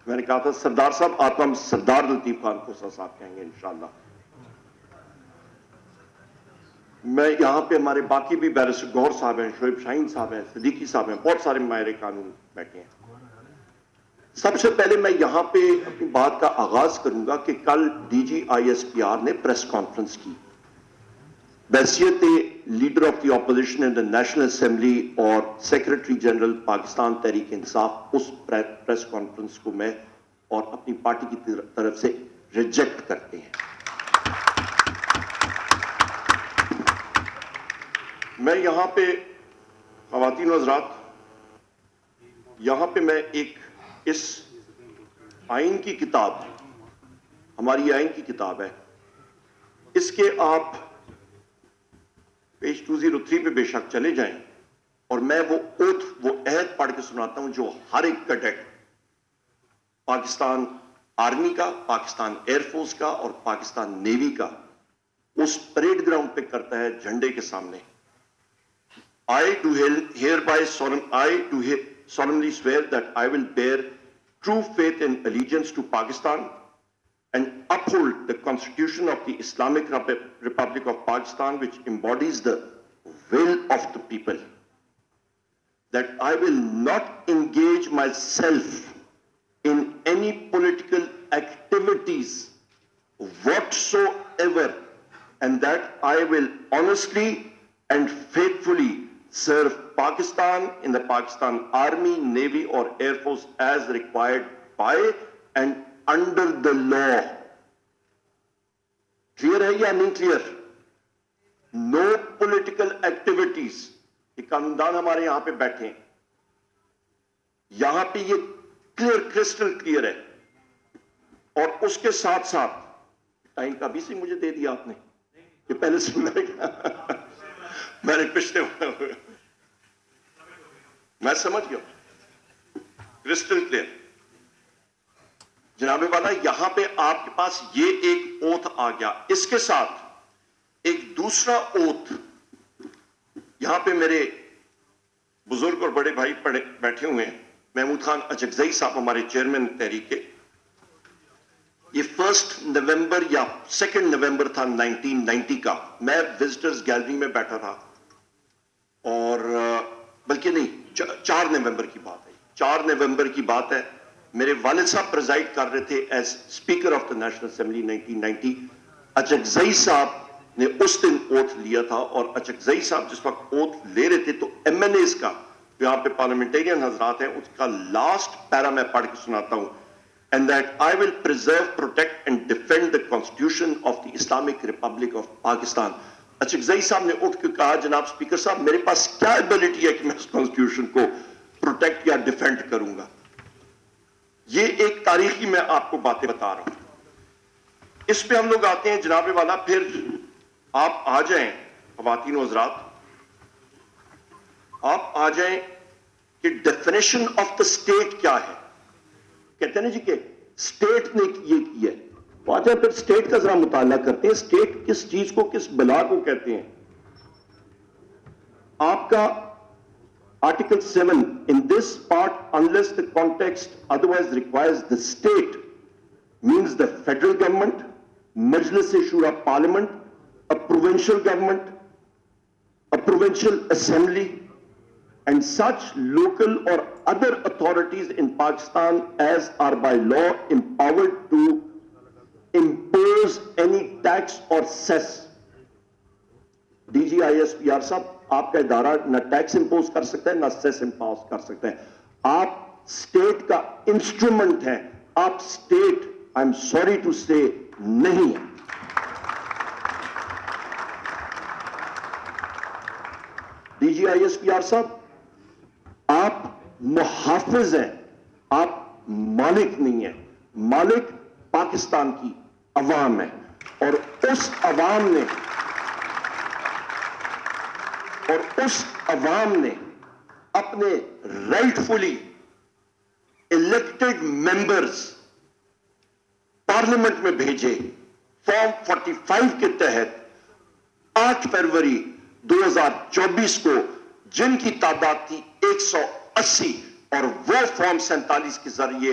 میں نے کہا تھا سردار صاحب آپ ہم سردار لطیف خان کوسا صاحب کہیں گے انشاءاللہ. میں یہاں پہ ہمارے باقی بھی بیرسٹر گوہر صاحب ہیں, شعیب شاہین صاحب ہیں, صدیقی صاحب ہیں, بہت سارے ماہر قانون بیٹھے ہیں. سب سے پہلے میں یہاں پہ اپنی بات کا آغاز کروں گا کہ کل DGISPR نے پریس کانفرنس کی بحیثیت leader of the opposition in the national assembly اور سیکرٹری جنرل پاکستان تحریک انصاف. اس پریس کانفرنس کو میں اور اپنی پارٹی کی طرف سے ریجیکٹ کرتے ہیں. میں یہاں پہ خواتین و حضرات, یہاں پہ میں ایک اس آئین کی کتاب, ہماری آئین کی کتاب ہے, اس کے آپ پیج 203 پہ بے شک چلے جائیں اور میں وہ اوتھ, وہ عہد پڑھ کے سناتا ہوں جو ہر ایک کیڈٹ پاکستان آرمی کا, پاکستان ایئر فورس کا اور پاکستان نیوی کا اس پریڈ گراؤنڈ پہ کرتا ہے جھنڈے کے سامنے. I do hereby solemnly swear that I will bear true faith and allegiance to Pakistan and uphold the Constitution of the Islamic Republic of Pakistan, which embodies the will of the people. That I will not engage myself in any political activities whatsoever, and that I will honestly and faithfully serve Pakistan in the Pakistan Army, Navy or Air Force as required by and under the law. Clear ہے یا نہیں clear? No political activities. یہ قانوندان ہمارے یہاں پہ بیٹھے ہیں, یہاں پہ یہ کلیئر, کرسٹل کلیئر ہے. اور اس کے ساتھ ساتھ ٹائم کا بھی مجھے دے دیا آپ نے, یہ پہلے سے میں نے پچھلے میں سمجھ گیا, کرسٹل کلیئر. جناب والا یہاں پہ آپ کے پاس یہ ایک اوتھ آ گیا, اس کے ساتھ ایک دوسرا اوتھ یہاں پہ میرے بزرگ اور بڑے بھائی بیٹھے ہوئے ہیں. محمود خان اچکزئی صاحب ہمارے چیئرمین تحریک کے, یہ 1 نومبر یا 2 نومبر تھا 1990 کا. میں وزٹرز گیلری میں بیٹھا تھا, اور بلکہ نہیں 4 نومبر کی بات ہے, 4 نومبر کی بات ہے. میرے والد صاحب پریزائڈ کر رہے تھے as speaker of the national assembly 1990. Achakzai صاحب نے اس دن اوتھ لیا تھا, اور اچکزئی صاحب جس وقت اوتھ لے رہے تھے تو MNAs کا, یہاں پہ پارلیمنٹیرین حضرات ہیں, اس کا لاسٹ پیرا میں پڑھ کے سناتا ہوں. And that I will preserve, protect and defend the Constitution of the Islamic Republic of Pakistan. Achakzai صاحب نے اٹھ کے کہا, جناب سپیکر صاحب میرے پاس کیا ایبلٹی ہے کہ میں اس کانسٹیٹیوشن کو پروٹیکٹ یا ڈیفینڈ کروں گا. یہ ایک تاریخی میں آپ کو باتیں بتا رہا ہوں. اس پہ ہم لوگ آتے ہیں جناب والا, پھر آپ آ جائیں خواتین و حضرات, آپ آ جائیں کہ ڈیفینیشن آف دا اسٹیٹ کیا ہے. کہتے ہیں جی کہ اسٹیٹ نے یہ کیا ہے, تو آ جائیں پھر اسٹیٹ کا ذرا مطالعہ کرتے ہیں. اسٹیٹ کس چیز کو, کس بلا کو کہتے ہیں. آپ کا article 7, in this part unless the context otherwise requires, the state means the federal government, Majlis Shura Parliament, a provincial government, a provincial assembly, and such local or other authorities in Pakistan as are by law empowered to impose any tax or cess. DGISPR صاحب, آپ کا ادارہ نہ tax impose کر سکتا ہے نہ سیس impose کر سکتا ہے. آپ اسٹیٹ کا انسٹرومنٹ ہیں, آپ state, I am sorry to سے, نہیں ہے. DGISPR صاحب, آپ محافظ ہیں, آپ مالک نہیں ہیں. مالک پاکستان کی عوام ہے, اور اس عوام نے اپنے رائٹفلی الیکٹڈ ممبرز پارلیمنٹ میں بھیجے. فارم 45 کے تحت 8 فروری 2024 کو, جن کی تعداد تھی 180, اور وہ فارم 47 کے ذریعے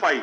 5,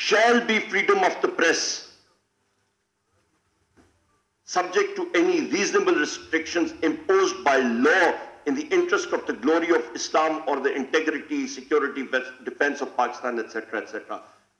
shall be freedom of the press, subject to any reasonable restrictions imposed by law in the interest of the glory of Islam or the integrity, security, defense of Pakistan, etc., etc.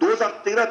2013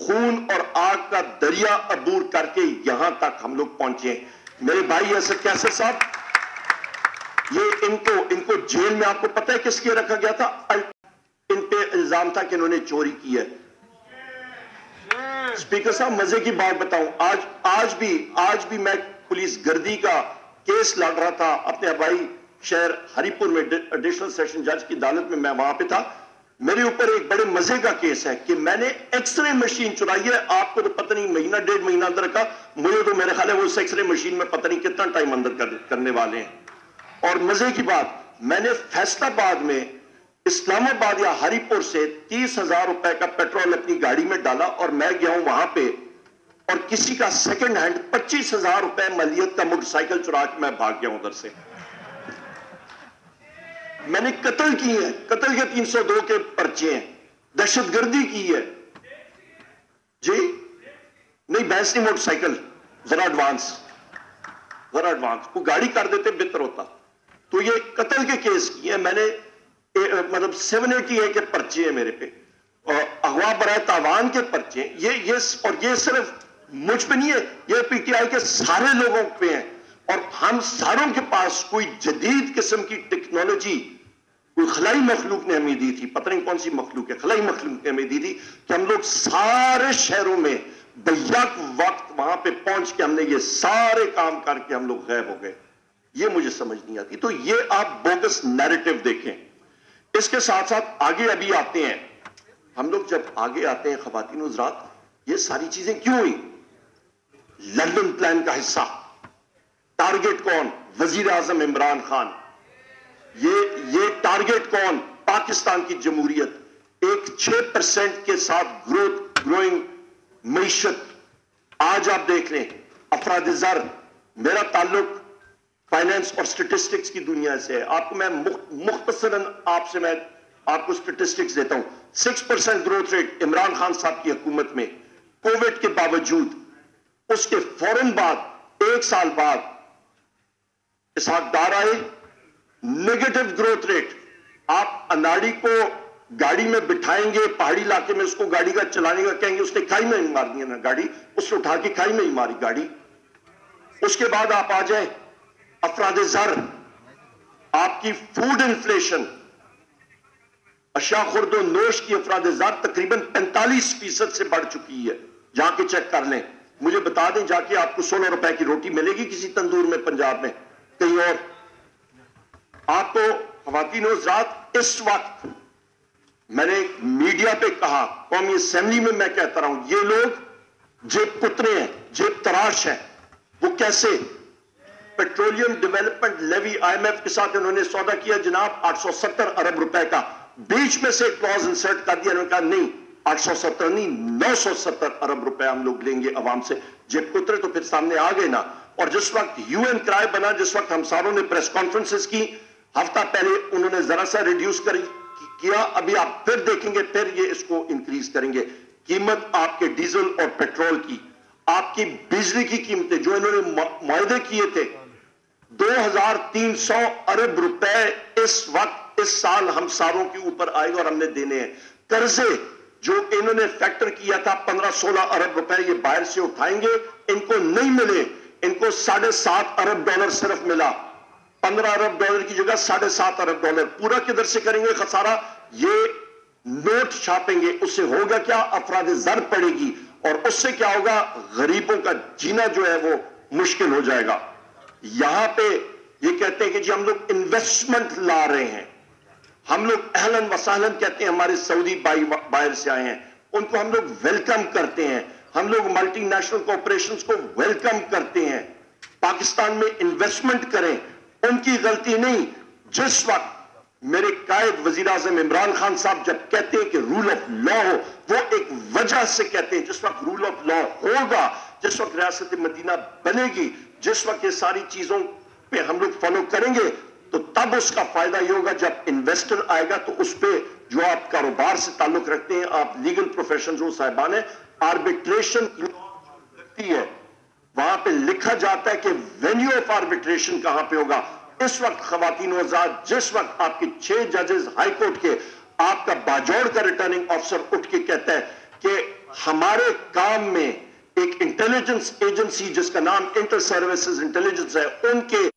خون اور آگ کا دریا عبور کر کے یہاں تک ہم لوگ پہنچے ہیں. میرے بھائی ایسے کیسے صاحب، یہ ان کو جیل میں آپ کو پتہ ہے کس کے رکھا گیا تھا؟ ان پہ الزام تھا کہ انہوں نے چوری کی ہے. اسپیکر صاحب مزے کی بات بتاؤں، آج بھی میں پولیس گردی کا کیس لڑ رہا تھا اپنے آبائی شہر ہری پور میں، ایڈیشنل سیشن جج کی عدالت میں وہاں پہ تھا. میرے اوپر ایک بڑے مزے کا کیس ہے کہ میں نے ایکس رے مشین چرائی ہے. آپ کو تو پتہ نہیں مہینہ ڈیڑھ مہینہ اندر کا، مجھے تو میرے خیال ہے وہ اس ایکس رے مشین میں پتہ نہیں کتنا ٹائم اندر کرنے والے ہیں. اور مزے کی بات، میں نے فیصل آباد میں اسلام آباد یا ہری پور سے 30,000 روپے کا پیٹرول اپنی گاڑی میں ڈالا اور میں گیا ہوں وہاں پہ، اور کسی کا سیکنڈ ہینڈ 25,000 روپے مالیت کا موٹر سائیکل چرا کے میں بھاگ گیا ہوں ادھر سے. میں نے قتل کی ہے، قتل کے 302 کے پرچے ہیں، دہشت گردی کی ہے. جی نہیں، بحث نہیں، موٹر سائیکل ذرا ایڈوانس کو گاڑی کر دیتے بہتر ہوتا. تو یہ قتل کے کیس کی ہے میں نے، مطلب 780 کے پرچے ہیں میرے پہ، اور اغوا برائے تاوان کے پرچے ہیں. اور یہ صرف مجھ پہ نہیں ہے، یہ پی ٹی آئی کے سارے لوگوں پہ ہیں. اور ہم ساروں کے پاس کوئی جدید قسم کی ٹیکنالوجی، کوئی خلائی مخلوق نے ہمیں دی تھی، پتہ نہیں کون سی مخلوق ہے، خلائی مخلوق نے ہمیں دی تھی کہ ہم لوگ سارے شہروں میں بیک وقت وہاں پہ پہنچ کے ہم نے یہ سارے کام کر کے ہم لوگ غائب ہو گئے. یہ مجھے سمجھ نہیں آتی. تو یہ آپ بوگس نیریٹو دیکھیں. اس کے ساتھ ساتھ آگے ابھی آتے ہیں ہم لوگ، جب آگے آتے ہیں خواتین و حضرات، یہ ساری چیزیں کیوں ہوئی؟ لندن پلان کا حصہ، ٹارگٹ کون؟ وزیر اعظم عمران خان. یہ ٹارگٹ کون؟ پاکستان کی جمہوریت، ایک 6% کے ساتھ گروئنگ معیشت. آج آپ دیکھ لیں افراد زر، میرا تعلق فائنینس اور سٹیٹسٹکس کی دنیا سے ہے. آپ کو میں مختصراً آپ کو سٹیٹسٹکس دیتا ہوں. 6% گروتھ ریٹ عمران خان صاحب کی حکومت میں، کووڈ کے باوجود. اس کے فوراً بعد 1 سال بعد اسحاق ڈار آئے، نیگیٹو گروتھ ریٹ. آپ اناڑی کو گاڑی میں بٹھائیں گے پہاڑی علاقے میں، اس کو گاڑی کا چلانے کا کہیں گے، اس نے کھائی میں ہی مار دیا نا گاڑی، اس نے اٹھا کے کھائی میں ہی ماری گاڑی. اس کے بعد آپ آ جائیں افراد زر، آپ کی فوڈ انفلیشن، اشیاء خورد و نوش کی افراد زر تقریباً 45% سے بڑھ چکی ہے. جا کے چیک کر لیں، مجھے بتا دیں جا کے آپ کو 16 روپے کی روٹی ملے گی کسی تندور میں پنجاب میں کہیں اور. آپ کو خواتین و حضرات اس وقت، میں نے میڈیا پہ کہا، قومی اسمبلی میں میں کہتا رہا ہوں، یہ لوگ جیب کترے ہیں، جیب تراش ہیں. وہ کیسے؟ پیٹرولیم ڈیولپمنٹ لیوی IMF کے ساتھ انہوں نے سودا کیا جناب 870 ارب روپے کا. بیچ میں سے کلوز انسرٹ کر دیا، انہوں نے کہا نہیں 870 نہیں 970 ارب روپے ہم لوگ لیں گے عوام سے. جیب کترے تو پھر سامنے آ گئے نا. اور جس وقت UN کرائے بنا، جس وقت ہم ساروں نے پریس کانفرنسز کی، ہفتہ پہلے انہوں نے ذرا سا ریڈیوس کیا، ابھی آپ پھر دیکھیں گے پھر یہ اس کو انکریز کریں گے. قیمت آپ کے ڈیزل اور پیٹرول کی، آپ کی بجلی کی قیمتیں جو انہوں نے معاہدے کیے تھے، 2300 ارب روپے اس وقت اس سال ہم ساروں کے اوپر آئے گا اور ہم نے دینے ہیں. قرضے جو انہوں نے فیکٹر کیا تھا 15-16 ارب روپے یہ باہر سے اٹھائیں گے، ان کو نہیں ملے. ان کو 7.5 ارب ڈالر صرف ملا. 15 ارب ڈالر کی جگہ 7.5 ارب ڈالر. پورا کدھر سے کریں گے خسارہ؟ یہ نوٹ چھاپیں گے. اس سے ہوگا کیا؟ افراد زر پڑے گی، اور اس سے کیا ہوگا؟ غریبوں کا جینا جو ہے وہ مشکل ہو جائے گا. یہاں پہ یہ کہتے ہیں کہ جی ہم لوگ انویسٹمنٹ لا رہے ہیں، ہم لوگ اہلاً وسہلاً کہتے ہیں، ہمارے سعودی بھائی باہر سے آئے ہیں، ان کو ہم لوگ ویلکم کرتے ہیں، ہم لوگ ملٹی نیشنل کارپوریشنز کو ویلکم کرتے ہیں، پاکستان میں انویسٹمنٹ کریں. ان کی غلطی نہیں. جس وقت میرے قائد وزیر اعظم عمران خان صاحب جب کہتے ہیں کہ رول آف لا ہو، وہ ایک وجہ سے کہتے ہیں. جس وقت رول آف لا ہوگا، جس وقت ریاست مدینہ بنے گی، جس وقت یہ ساری چیزوں پہ ہم لوگ فالو کریں گے، تو تب اس کا فائدہ یہ ہوگا جب انویسٹر آئے گا تو اس پہ جو آپ کاروبار سے تعلق رکھتے ہیں، آپ لیگل پروفیشن جو صاحبان ہیں، آربیٹریشن رکھتی ہے، وہاں پہ لکھا جاتا ہے کہ وینیو آف آربیٹریشن کہاں پہ ہوگا. اس وقت خواتین و حضرات، جس وقت آپ کے 6 ججز ہائی کورٹ کے، آپ کا باجوڑ کا ریٹرننگ آفیسر اٹھ کے کہتا ہے کہ ہمارے کام میں ایک انٹیلیجنس ایجنسی جس کا نام انٹر سروسز انٹیلیجنس ہے، ان کے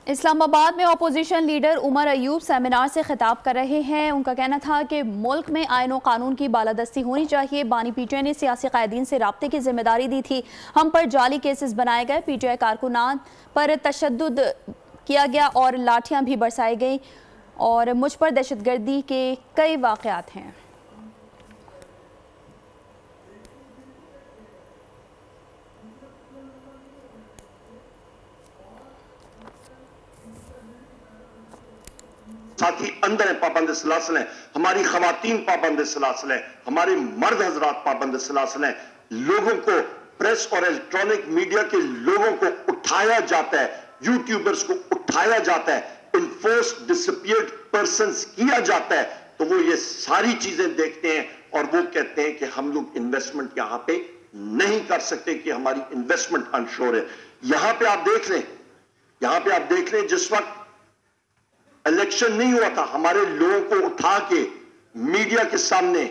اسلام آباد میں opposition leader Omar Ayub seminar سے خطاب کر رہے ہیں۔ ان کا کہنا تھا کہ ملک میں آئین و قانون کی بالادستی ہونی چاہیے۔ بانی پی ٹی آئی نے سیاسی قائدین سے رابطے کی ذمہ داری دی تھی، ہم پر جعلی کیسز بنائے گئے، پی ٹی آئی کارکنان پر تشدد کیا گیا اور لاٹھیاں بھی برسائی گئیں اور مجھ پر دہشت گردی کے کئی واقعات ہیں۔ ساتھی اندر ہیں پابند سلاسل ہیں، ہماری خواتین پابند سلاسل ہیں، ہمارے مرد حضرات پابند سلاسل ہیں۔ لوگوں کو، پریس اور الیکٹرانک میڈیا کے لوگوں کو اٹھایا جاتا ہے، یوٹیوبرز کو اٹھایا جاتا ہے، انفورسڈ ڈسپیئرڈ پرسنز کیا جاتا ہے، تو وہ یہ ساری چیزیں دیکھتے ہیں اور وہ کہتے ہیں کہ ہم لوگ انویسٹمنٹ یہاں پہ نہیں کر سکتے کہ ہماری انویسٹمنٹ انشور ہے۔ یہاں پہ آپ دیکھ لیں جس وقت الیکشن نہیں ہوا تھا، ہمارے لوگوں کو اٹھا کے میڈیا کے سامنے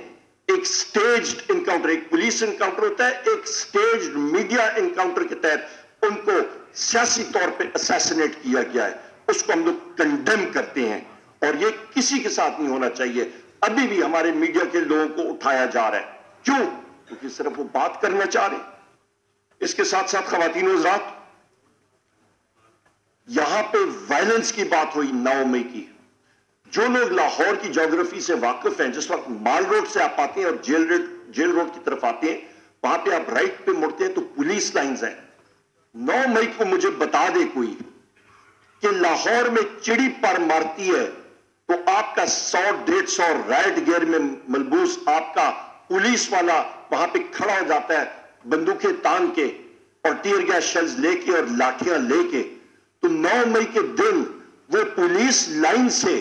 ایک سٹیجڈ انکاؤنٹر، ایک پولیس انکاؤنٹر ہوتا ہے، ایک سٹیجڈ میڈیا انکاؤنٹر کے تحت ان کو سیاسی طور پہ اسیسنیٹ کیا گیا ہے۔ اس کو ہم لوگ کنڈیم کرتے ہیں اور یہ کسی کے ساتھ نہیں ہونا چاہیے۔ ابھی بھی ہمارے میڈیا کے لوگوں کو اٹھایا جا رہا ہے، کیوں؟ کیونکہ صرف وہ بات کرنا چاہ رہے ہیں۔ اس کے ساتھ ساتھ خواتین و حضرات، یہاں پہ وائلنس کی بات ہوئی 9 مئی کی۔ جو لوگ لاہور کی جغرافی سے واقف ہیں، جس وقت مال روڈ سے آپ آتے ہیں اور جیل روڈ کی طرف آتے ہیں، وہاں پہ آپ رائٹ پہ مڑتے ہیں تو پولیس لائنز ہیں۔ 9 مئی کو مجھے بتا دے کوئی کہ لاہور میں چڑی پر مارتی ہے تو آپ کا 100-150 رائٹ گیئر میں ملبوس آپ کا پولیس والا وہاں پہ کھڑا ہو جاتا ہے بندوقیں تان کے اور ٹیئر گیس شیلز لے کے اور لاٹھیاں لے کے۔ تو 9 مئی کے دن وہ پولیس لائن سے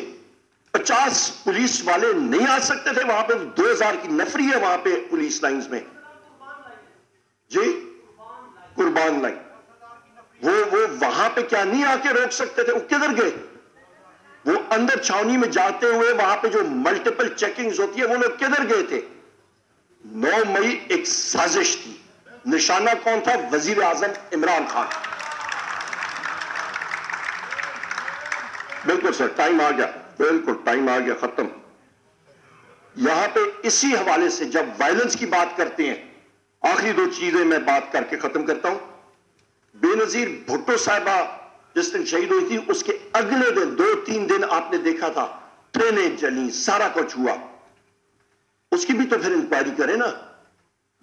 50 پولیس والے نہیں آ سکتے تھے، وہاں پہ 2000 کی نفری ہے وہاں پہ پولیس لائنز میں جی، قربان لائن۔ وہ وہاں پہ کیا نہیں آ کے روک سکتے تھے؟ وہ کدھر گئے؟ وہ اندر چھاونی میں جاتے ہوئے وہاں پہ جو ملٹیپل چیکنگز ہوتی ہے وہ لوگ کدھر گئے تھے؟ 9 مئی ایک سازش تھی، نشانہ کون تھا؟ وزیر اعظم عمران خان۔ بالکل سر، ٹائم آ گیا، بالکل ٹائم آ گیا، ختم۔ یہاں پہ اسی حوالے سے جب وائلنس کی بات کرتے ہیں، آخری 2 چیزیں میں بات کر کے ختم کرتا ہوں۔ بے نظیر بھٹو صاحبہ جس دن شہید ہوئی تھی، اس کے اگلے دن 2-3 دن آپ نے دیکھا تھا ٹرینیں چلی، سارا کچھ ہوا، اس کی بھی تو پھر انکوائری کریں نا،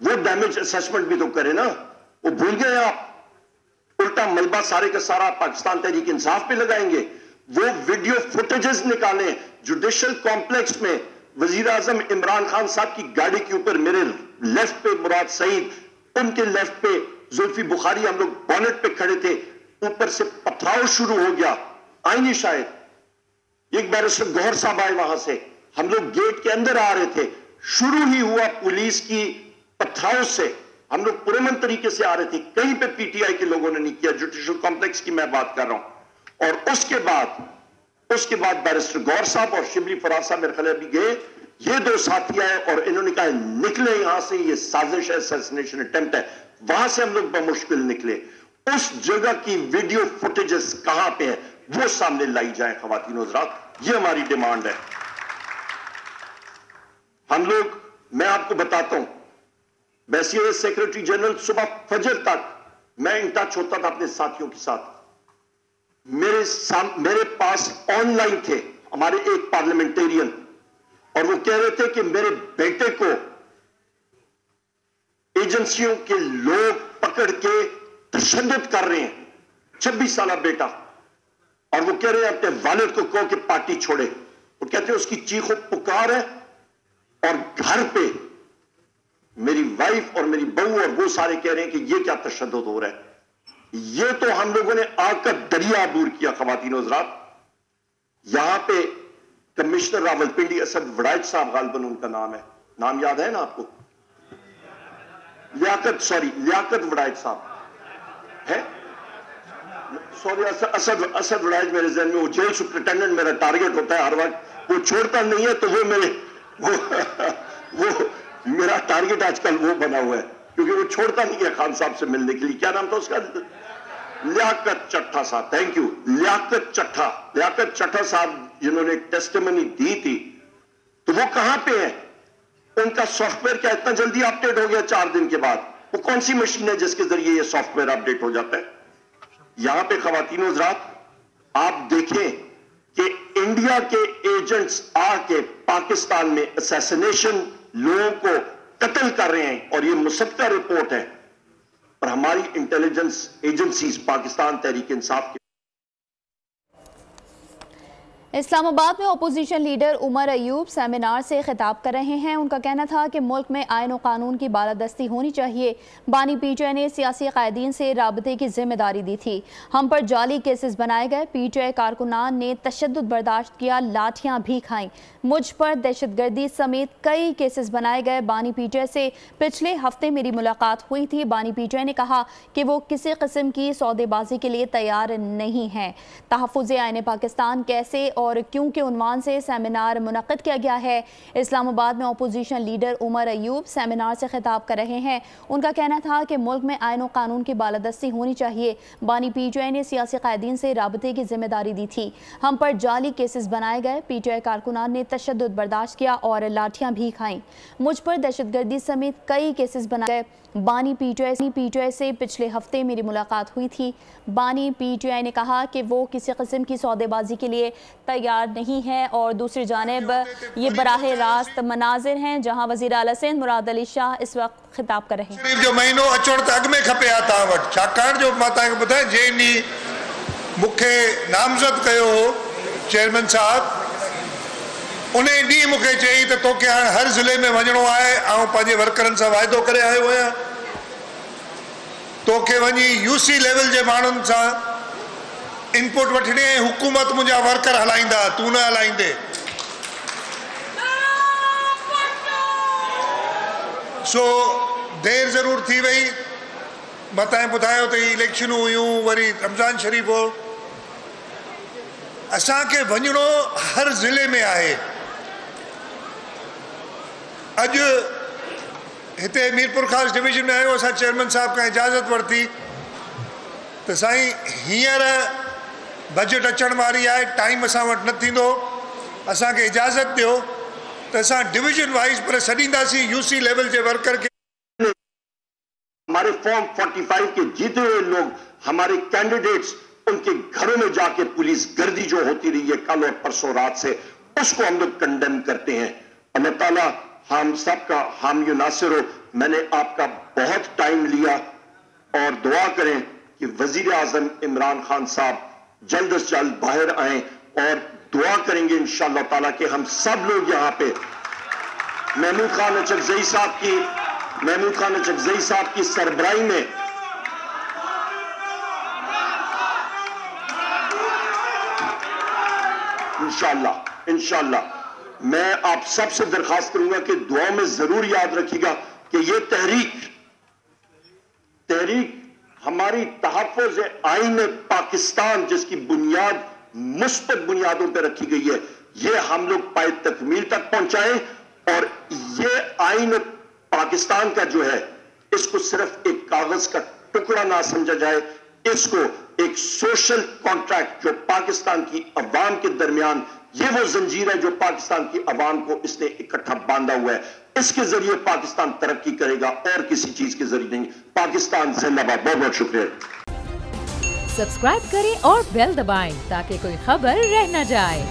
وہ ڈیمیج اسیسمنٹ بھی تو کریں نا۔ وہ بھول گئے آپ، الٹا ملبہ سارے کا سارا پاکستان تحریک انصاف پہ لگائیں گے۔ وہ ویڈیو فوٹیجز نکالیں، جوڈیشل کمپلیکس میں وزیر اعظم عمران خان صاحب کی گاڑی کے اوپر، میرے لیفٹ پہ مراد سعید، ان کے لیفٹ پہ زلفی بخاری، ہم لوگ بونٹ پہ کھڑے تھے، اوپر سے پتھراؤ شروع ہو گیا، آئی نہیں شاید، ایک بیرسٹر گوہر صاحب آئے وہاں سے، ہم لوگ گیٹ کے اندر آ رہے تھے، شروع ہی ہوا پولیس کی پتھراؤ سے، ہم لوگ پرامن طریقے سے آ رہے تھے، کہیں پہ پی ٹی آئی کے لوگوں نے نہیں کیا، جوڈیشل کمپلیکس کی میں بات کر رہا ہوں۔ اور اس کے بعد بیرسٹر گوہر صاحب اور شبلی فراز صاحب میرے خیال ابھی گئے، یہ 2 ساتھی آئے اور انہوں نے کہا نکلے یہاں سے، یہ سازش ہے، اسیسنیشن اٹیمپٹ ہے۔ وہاں سے ہم لوگ بمشکل نکلے۔ اس جگہ کی ویڈیو فوٹیجز کہاں پہ ہیں وہ سامنے لائی جائیں خواتین و حضرات، یہ ہماری ڈیمانڈ ہے۔ ہم لوگ، میں آپ کو بتاتا ہوں، بیسیئر سیکریٹری جنرل صبح فجر تک میں ان ٹچ ہوتا تھا اپنے ساتھیوں کے ساتھ، میرے پاس آن لائن تھے ہمارے ایک پارلیمنٹیرین، اور وہ کہہ رہے تھے کہ میرے بیٹے کو ایجنسیوں کے لوگ پکڑ کے تشدد کر رہے ہیں، 26 سالہ بیٹا، اور وہ کہہ رہے ہیں اپنے والد کو کہو کہ پارٹی چھوڑے۔ وہ کہتے ہیں اس کی چیخ و پکار ہے، اور گھر پہ میری وائف اور میری بہو اور وہ سارے کہہ رہے ہیں کہ یہ کیا تشدد ہو رہا ہے۔ یہ تو ہم لوگوں نے آگ کا دریا عبور کیا خواتین و حضرات۔ یہاں پہ کمشنر راولپنڈی اسد وڑائچ صاحب، غالباً ان کا نام ہے، نام یاد ہے نا آپ کو؟ لیاقت وڑائچ صاحب ہے، سوری، اسد وڑائچ میرے ذہن میں، وہ جیل سپرنٹینڈنٹ میرا ٹارگٹ ہوتا ہے ہر وقت، وہ چھوڑتا نہیں ہے، تو وہ میرے وہ میرا ٹارگٹ آج کل وہ بنا ہوا ہے کیونکہ وہ چھوڑتا نہیں ہے خان صاحب سے ملنے کے لیے. کیا نام تھا اس کا؟ لیاقت چٹھا صاحب. Thank you. لیاقت چٹھا صاحب جنہوں نے ٹیسٹیمنی دی تھی, تو وہ کہاں پہ ہیں؟ ان کا سافٹ ویئر کیا اتنا جلدی اپڈیٹ ہو گیا 4 دن کے بعد؟ وہ کون سی مشین ہے جس کے ذریعے یہ سافٹ ویئر اپڈیٹ ہو جاتا ہے؟ یہاں پہ خواتین و حضرات آپ دیکھیں کہ انڈیا کے ایجنٹس آ کے پاکستان میں اسیسینیشن, لوگوں کو قتل کر رہے ہیں, اور یہ مصدقہ رپورٹ ہے. اور ہماری انٹیلیجنس ایجنسیز پاکستان تحریک انصاف کے. اسلام آباد میں opposition leader Omar Ayub seminar سے خطاب کر رہے ہیں. ان کا کہنا تھا کہ ملک میں آئین و قانون کی بالادستی ہونی چاہیے. بانی پی ٹی آئی نے سیاسی قائدین سے رابطے کی ذمہ داری دی تھی. ہم پر جعلی کیسز بنائے گئے. پی ٹی آئی کارکنان نے تشدد برداشت کیا, لاٹھیاں بھی کھائیں. مجھ پر دہشت گردی سمیت کئی کیسز بنائے گئے. بانی پی ٹی آئی سے پچھلے ہفتے میری ملاقات ہوئی تھی. بانی پی ٹی آئی نے کہا کہ وہ کسی قسم کی سودے بازی کے لیے تیار نہیں ہیں. تحفظ آئین پاکستان کیسے اور کیوں کے عنوان سے سیمینار منعقد کیا گیا ہے. اسلام آباد میں opposition leader Omar Ayub seminar سے خطاب کر رہے ہیں. ان کا کہنا تھا کہ ملک میں آئین و قانون کی بالادستی ہونی چاہیے. بانی پی ٹی آئی نے سیاسی قائدین سے رابطے کی ذمہ داری دی تھی. ہم پر جعلی کیسز بنائے گئے. پی ٹی آئی کارکنان نے تشدد برداشت کیا اور لاٹھیاں بھی کھائیں. مجھ پر دہشت گردی سمیت کئی کیسز بنائے گئے. بانی پی ٹی آئی سے پچھلے ہفتے میری ملاقات ہوئی تھی. بانی پی ٹی آئی نے کہا کہ وہ کسی قسم کی سودے بازی کے لیے تیار نہیں ہے. اور دوسری جانب یہ براہ راست مناظر ہیں جہاں وزیر اعلیٰ سندھ مراد علی شاہ اس وقت خطاب کر رہے ہیں. جو مہینو اچوڑ تے اگ میں کھپے آتا وٹ چھاکان جو ماتا کے بتائے جے نی مکھے نامزد کہو چیئرمین صاحب انہیں ڈی مکھے چاہیے تو توکے ہر ضلع میں ونجنو آئے آؤں پانچے ورکرن سا وعدو کرے آئے ہوئے ہیں توکے ونجی یو سی لیول جے مانن سا انپوٹ وٹھنے حکومت مجھا ورکر ہلائیں دا تو نہ ہلائیں دے. سو دیر ضرور تھی وئی بتائیں بتائیں ہوتے الیکشن ہوئیوں وری رمضان شریف ہو اساں کے ونجنو ہر ضلع میں آئے. اج ہتے میرپور خاص ڈویژن میں آئے اسا چیئرمین صاحب کا اجازت ورتی تو سائیں ہیر بجٹ اچن واری آئے ٹائم اساں وٹ نہ تھیندو اساں کے اجازت دیو تو اساں ڈویژن وائز پر سڈیندا سی یو سی لیول کے ورکر کے. ہمارے فارم 45 کے جیتے ہوئے لوگ ہمارے کینڈیڈیٹس ان کے گھروں میں جا کے پولیس گردی جو ہوتی رہی ہے کل اور پرسوں رات سے اس کو ہم لوگ کنڈیم کرتے ہیں. اللہ تعالیٰ ہم سب کا حامی و ناصر ہو. میں نے آپ کا بہت ٹائم لیا اور دعا کریں کہ وزیر اعظم عمران خان صاحب جلد از جلد باہر آئیں اور دعا کریں گے انشاءاللہ تعالیٰ کہ ہم سب لوگ یہاں پہ محمود خان اچکزئی صاحب کی سربراہی میں انشاءاللہ میں آپ سب سے درخواست کروں گا کہ دعاؤں میں ضرور یاد رکھیے گا کہ یہ تحریک ہماری تحفظ آئین پاکستان جس کی بنیاد مثبت بنیادوں پہ رکھی گئی ہے یہ ہم لوگ پائے تکمیل تک پہنچائیں. اور یہ آئین پاکستان کا جو ہے اس کو صرف ایک کاغذ کا ٹکڑا نہ سمجھا جائے, اس کو ایک سوشل کانٹریکٹ جو پاکستان کی عوام کے درمیان یہ وہ زنجیر ہے جو پاکستان کی عوام کو اس نے اکٹھا باندھا ہوا ہے. اس کے ذریعے پاکستان ترقی کرے گا اور کسی چیز کے ذریعے نہیں. پاکستان زندہ باد. بہت بہت شکریہ. سبسکرائب کریں اور بیل دبائیں تاکہ کوئی خبر رہ نہ جائے.